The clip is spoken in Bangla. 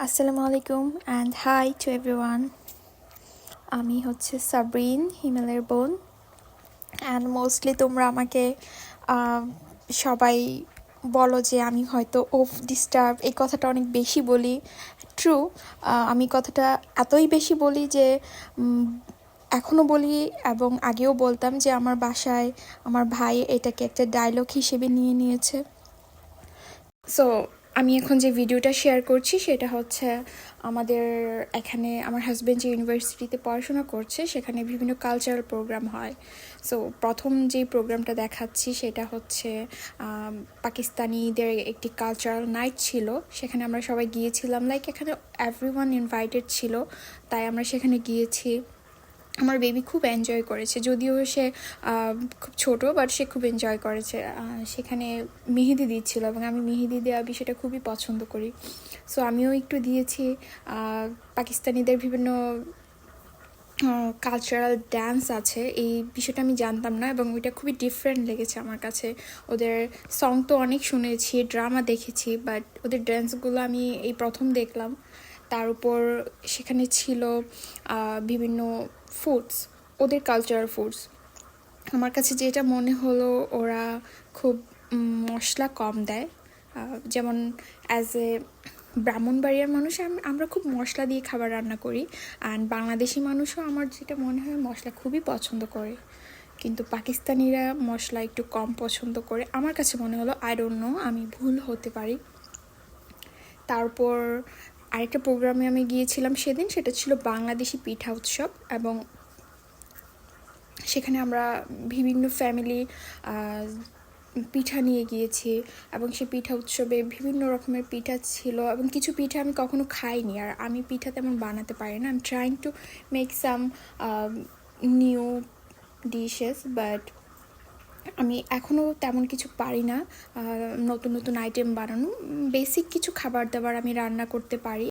আসসালামু আলাইকুম অ্যান্ড হাই টু এভরিওয়ান। আমি হচ্ছে সাবরিন, হিমেলের বোন। অ্যান্ড মোস্টলি তোমরা আমাকে আহ, সবাই বলো যে আমি হয়তো ওফ ডিস্টার্ব এই কথাটা অনেক বেশি বলি। ট্রু, আমি কথাটা এতই বেশি বলি যে এখনও বলি এবং আগেও বলতাম যে আমার বাসায় আমার ভাই এটাকে একটা ডায়লগ হিসেবে নিয়ে নিয়েছে। সো আমি এখন যে ভিডিওটা শেয়ার করছি সেটা হচ্ছে আমাদের এখানে আমার হাজব্যান্ড যে ইউনিভার্সিটিতে পড়াশোনা করছে সেখানে বিভিন্ন কালচারাল প্রোগ্রাম হয়। সো প্রথম যে প্রোগ্রামটা দেখাচ্ছি সেটা হচ্ছে পাকিস্তানিদের একটি কালচারাল নাইট ছিল, সেখানে আমরা সবাই গিয়েছিলাম। লাইক এখানে এভরিওয়ান ইনভাইটেড ছিল, তাই আমরা সেখানে গিয়েছি। আমার বেবি খুব এনজয় করেছে, যদিও সে খুব ছোট, বাট সে খুব এনজয় করেছে। সেখানে মেহেদি দিচ্ছিল এবং আমি মেহেদি দেওয়া বিষয়টা খুবই পছন্দ করি। সো আমিও একটু দিয়েছি। পাকিস্তানিদের বিভিন্ন কালচারাল ড্যান্স আছে, এই বিষয়টা আমি জানতাম না এবং ওইটা খুবই ডিফারেন্ট লেগেছে আমার কাছে। ওদের সং তো অনেক শুনেছি, ড্রামা দেখেছি, বাট ওদের ড্যান্সগুলো আমি এই প্রথম দেখলাম। তার উপর সেখানে ছিল বিভিন্ন ফুডস, ওদের কালচারাল ফুডস। আমার কাছে যেটা মনে হলো, ওরা খুব মশলা কম দেয়। যেমন অ্যাজ এ ব্রাহ্মণবাড়িয়ার মানুষ আমরা খুব মশলা দিয়ে খাবার রান্না করি, অ্যান্ড বাংলাদেশি মানুষও আমার যেটা মনে হয় মশলা খুবই পছন্দ করে, কিন্তু পাকিস্তানিরা মশলা একটু কম পছন্দ করে আমার কাছে মনে হলো। আই ডোন্ট নো, আমি ভুল হতে পারি। তারপর আরেকটা প্রোগ্রামে আমি গিয়েছিলাম সেদিন, সেটা ছিল বাংলাদেশি পিঠা উৎসব, এবং সেখানে আমরা বিভিন্ন ফ্যামিলি পিঠা নিয়ে গিয়েছি এবং সেই পিঠা উৎসবে বিভিন্ন রকমের পিঠা ছিল এবং কিছু পিঠা আমি কখনো খাইনি, আর আমি পিঠা তেমন বানাতে পারি না। I am trying to make some new dishes, but আমি এখনও তেমন কিছু পারি না নতুন নতুন আইটেম বানানো। বেসিক কিছু খাবার দাবার আমি রান্না করতে পারি।